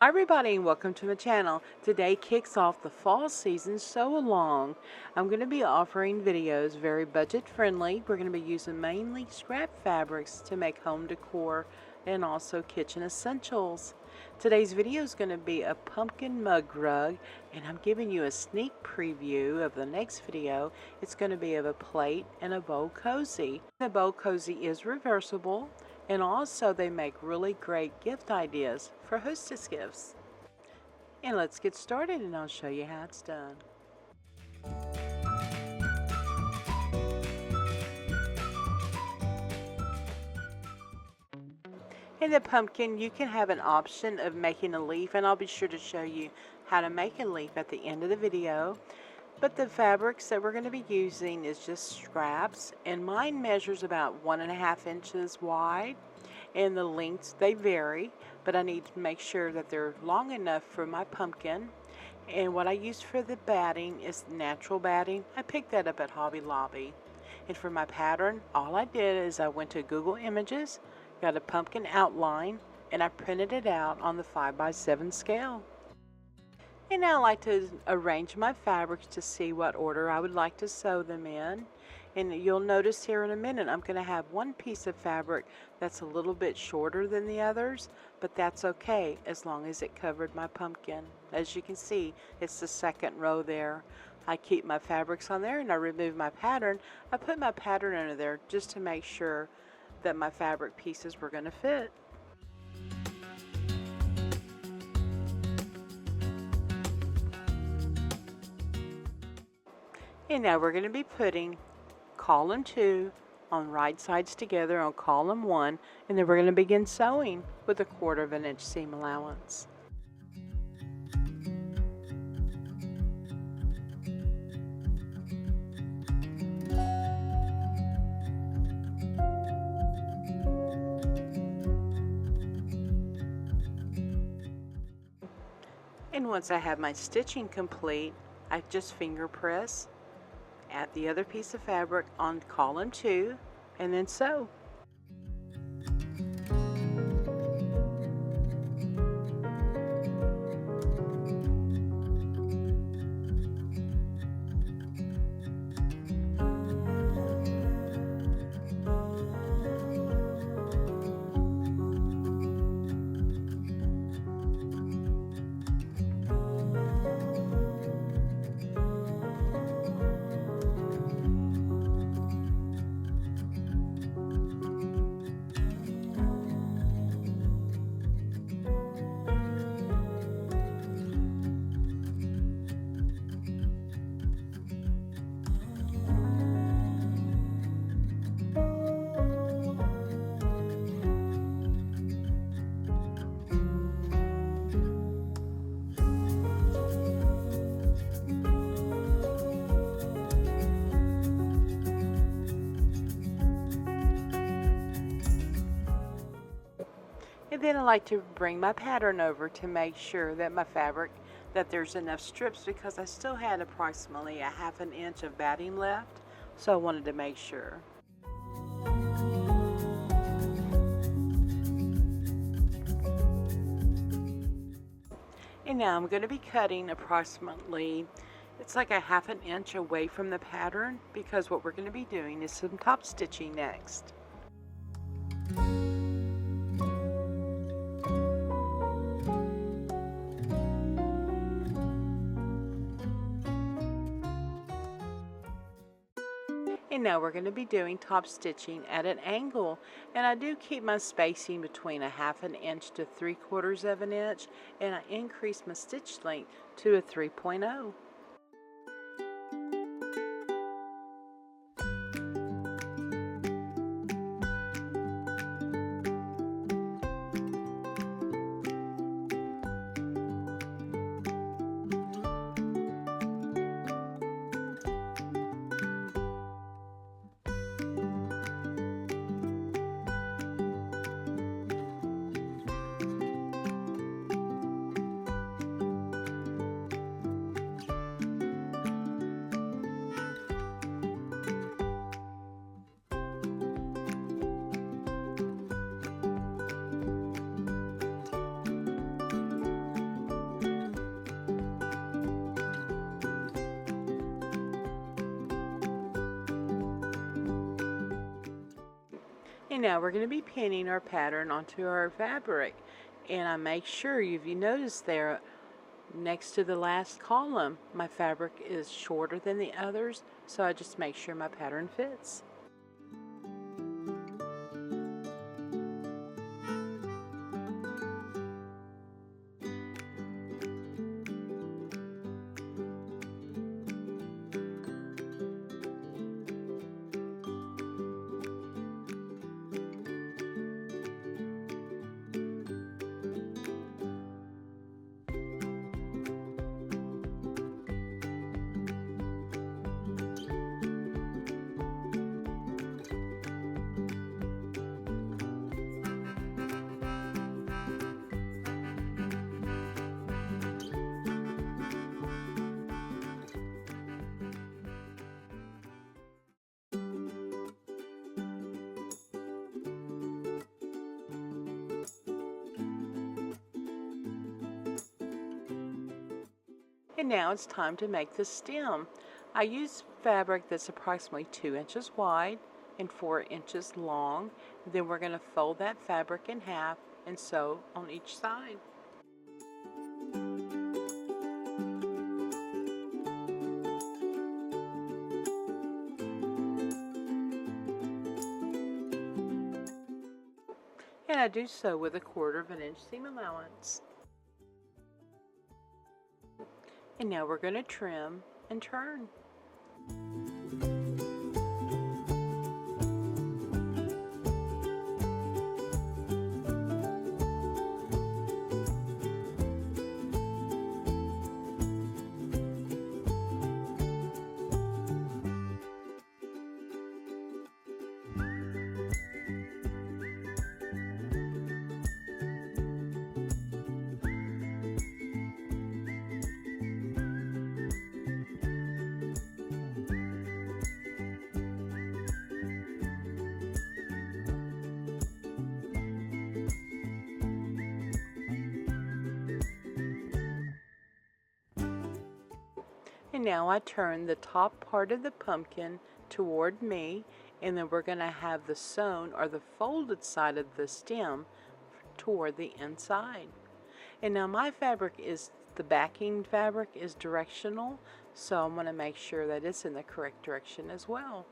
Hi everybody and welcome to my channel. Today kicks off the fall season so along. I'm going to be offering videos very budget friendly. We're going to be using mainly scrap fabrics to make home decor and also kitchen essentials. Today's video is going to be a pumpkin mug rug, and I'm giving you a sneak preview of the next video. It's going to be of a plate and a bowl cozy. The bowl cozy is reversible. And also they make really great gift ideas for hostess gifts. And let's get started and I'll show you how it's done. In the pumpkin, you can have an option of making a leaf, and I'll be sure to show you how to make a leaf at the end of the video. But the fabrics that we're going to be using is just scraps, and mine measures about 1.5 inches wide, and the lengths, they vary, but I need to make sure that they're long enough for my pumpkin. And what I use for the batting is natural batting. I picked that up at Hobby Lobby. And for my pattern, all I did is I went to Google Images, got a pumpkin outline, and I printed it out on the 5x7 scale. And now I like to arrange my fabrics to see what order I would like to sew them in. And you'll notice here in a minute I'm going to have one piece of fabric that's a little bit shorter than the others, but that's okay as long as it covered my pumpkin. As you can see, it's the second row there. I keep my fabrics on there and I remove my pattern. I put my pattern under there just to make sure that my fabric pieces were going to fit. And now we're going to be putting column 2 on right sides together on column 1, and then we're going to begin sewing with a 1/4 inch seam allowance. And once I have my stitching complete, I just finger press, add the other piece of fabric on column 2, and then sew. And then I like to bring my pattern over to make sure that my fabric, that there's enough strips, because I still had approximately 1/2 inch of batting left, so I wanted to make sure. And now I'm going to be cutting approximately, it's like 1/2 inch away from the pattern, because what we're going to be doing is some top stitching next. And now we're going to be doing top stitching at an angle, and I do keep my spacing between 1/2 inch to 3/4 inch, and I increase my stitch length to a 3.0. And now we're going to be pinning our pattern onto our fabric. And I make sure, if you notice there, next to the last column, my fabric is shorter than the others, so I just make sure my pattern fits. And now it's time to make the stem. I use fabric that's approximately 2 inches wide and 4 inches long. Then we're going to fold that fabric in half and sew on each side. And I do so with a 1/4 of an inch seam allowance. And now we're going to trim and turn. And now I turn the top part of the pumpkin toward me, and then we're going to have the sewn or the folded side of the stem toward the inside. And now my fabric is, the backing fabric is directional, so I'm going to make sure that it's in the correct direction as well.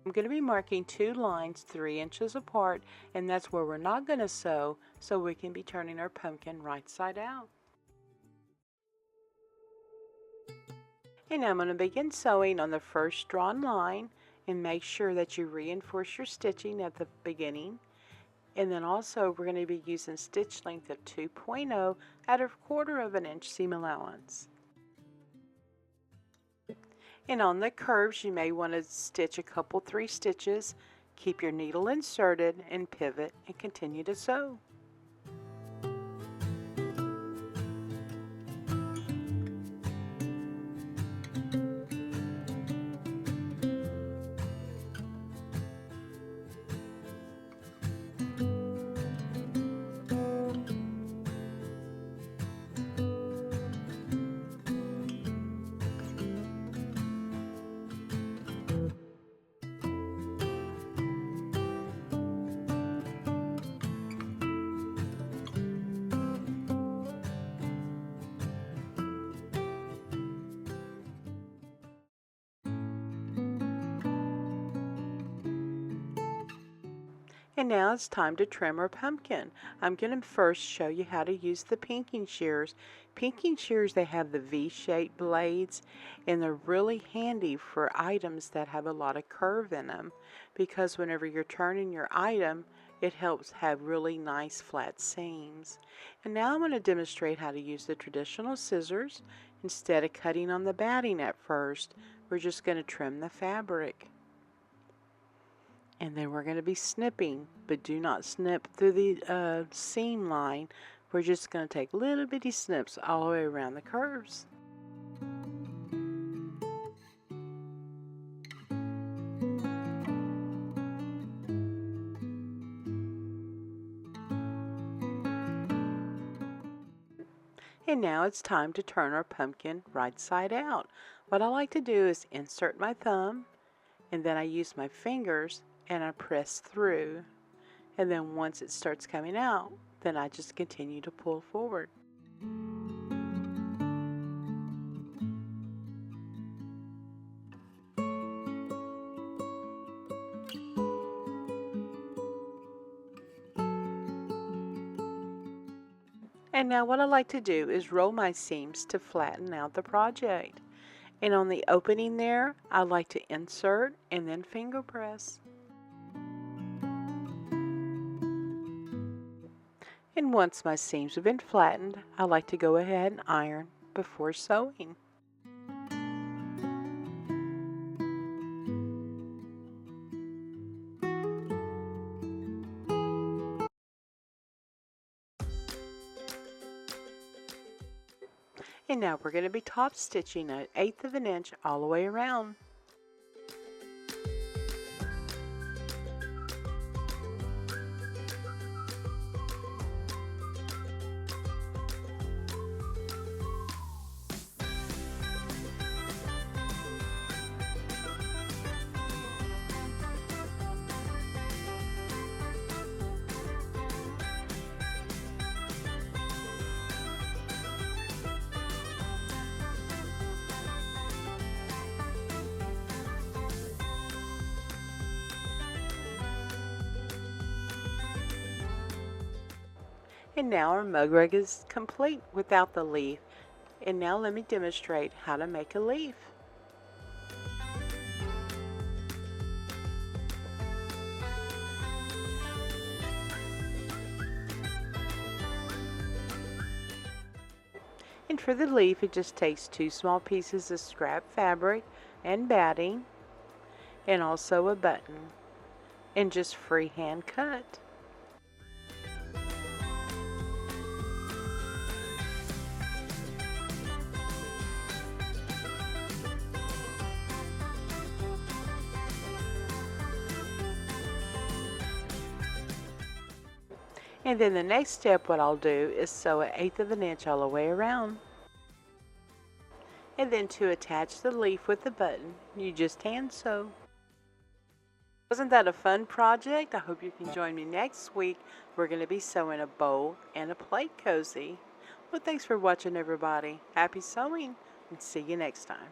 I'm going to be marking 2 lines 3 inches apart, and that's where we're not going to sew, so we can be turning our pumpkin right side out. And I'm going to begin sewing on the first drawn line, and make sure that you reinforce your stitching at the beginning. And then also we're going to be using stitch length of 2.0 at a 1/4 of an inch seam allowance. And on the curves, you may want to stitch a couple 3 stitches, keep your needle inserted, and pivot and continue to sew. And now it's time to trim our pumpkin. I'm going to first show you how to use the pinking shears. Pinking shears, they have the V-shaped blades, and they're really handy for items that have a lot of curve in them, because whenever you're turning your item, it helps have really nice flat seams. And now I'm going to demonstrate how to use the traditional scissors. Instead of cutting on the batting at first, we're just going to trim the fabric. And then we're going to be snipping, but do not snip through the seam line. We're just going to take little bitty snips all the way around the curves. And now it's time to turn our pumpkin right side out. What I like to do is insert my thumb, and then I use my fingers and I press through. And then once it starts coming out, then I just continue to pull forward. And now what I like to do is roll my seams to flatten out the project. And on the opening there, I like to insert and then finger press. And once my seams have been flattened, I like to go ahead and iron before sewing. And now we're going to be top stitching an 1/8 of an inch all the way around. And now our mug rug is complete without the leaf. And now let me demonstrate how to make a leaf. And for the leaf, it just takes 2 small pieces of scrap fabric and batting, and also a button, and just freehand cut. And then the next step, what I'll do is sew an 1/8 of an inch all the way around. And then to attach the leaf with the button, you just hand sew. Wasn't that a fun project? I hope you can join me next week. We're going to be sewing a bowl and a plate cozy. Well, thanks for watching, everybody. Happy sewing, and see you next time.